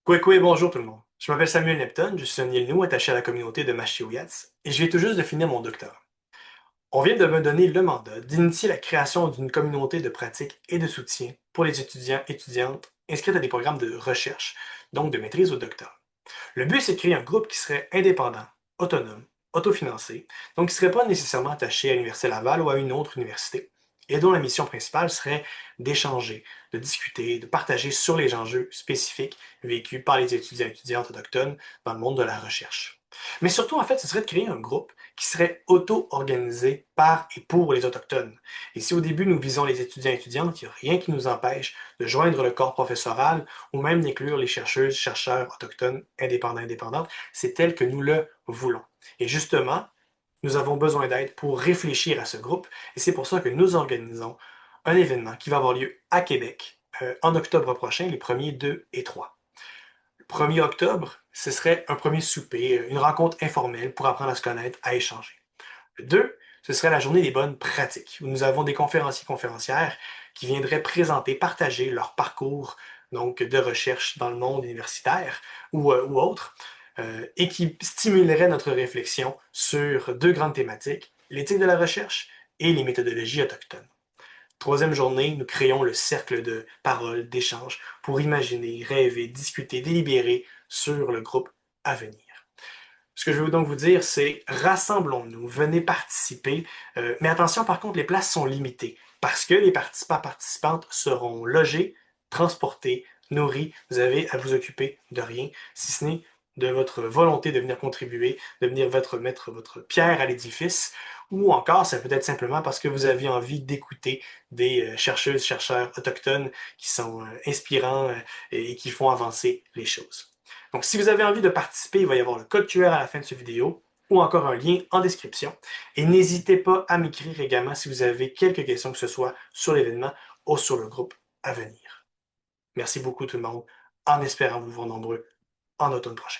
Kwekwe, bonjour tout le monde. Je m'appelle Samuel Neptune, je suis un Inuit attaché à la communauté de Machiouiats et je viens tout juste de finir mon doctorat. On vient de me donner le mandat d'initier la création d'une communauté de pratique et de soutien pour les étudiants et étudiantes inscrits à des programmes de recherche, donc de maîtrise au doctorat. Le but, c'est de créer un groupe qui serait indépendant, autonome, autofinancé, donc qui ne serait pas nécessairement attaché à l'Université Laval ou à une autre université, et dont la mission principale serait d'échanger, de discuter, de partager sur les enjeux spécifiques vécus par les étudiants et étudiantes autochtones dans le monde de la recherche. Mais surtout, en fait, ce serait de créer un groupe qui serait auto-organisé par et pour les Autochtones. Et si au début nous visons les étudiants et étudiantes, il n'y a rien qui nous empêche de joindre le corps professoral ou même d'inclure les chercheuses, chercheurs autochtones, indépendants, indépendantes, c'est tel que nous le voulons. Et justement, nous avons besoin d'aide pour réfléchir à ce groupe, et c'est pour ça que nous organisons un événement qui va avoir lieu à Québec en octobre prochain, les 1er, 2 et 3. Le 1er octobre, ce serait un premier souper, une rencontre informelle pour apprendre à se connaître, à échanger. Le 2, ce serait la journée des bonnes pratiques, où nous avons des conférenciers et conférencières qui viendraient présenter, partager leur parcours donc, de recherche dans le monde universitaire ou autre, et qui stimuleraient notre réflexion sur deux grandes thématiques, l'éthique de la recherche et les méthodologies autochtones. Troisième journée, nous créons le cercle de parole, d'échange, pour imaginer, rêver, discuter, délibérer sur le groupe à venir. Ce que je veux donc vous dire, c'est rassemblons-nous, venez participer. Mais attention, par contre, les places sont limitées parce que les participants participantes seront logés, transportés, nourris. Vous avez à vous occuper de rien, si ce n'est de votre volonté de venir contribuer, de venir mettre votre pierre à l'édifice, ou encore, ça peut être simplement parce que vous avez envie d'écouter des chercheuses, chercheurs autochtones qui sont inspirants et qui font avancer les choses. Donc, si vous avez envie de participer, il va y avoir le code QR à la fin de cette vidéo ou encore un lien en description. Et n'hésitez pas à m'écrire également si vous avez quelques questions que ce soit sur l'événement ou sur le groupe à venir. Merci beaucoup tout le monde, en espérant vous voir nombreux en automne prochain.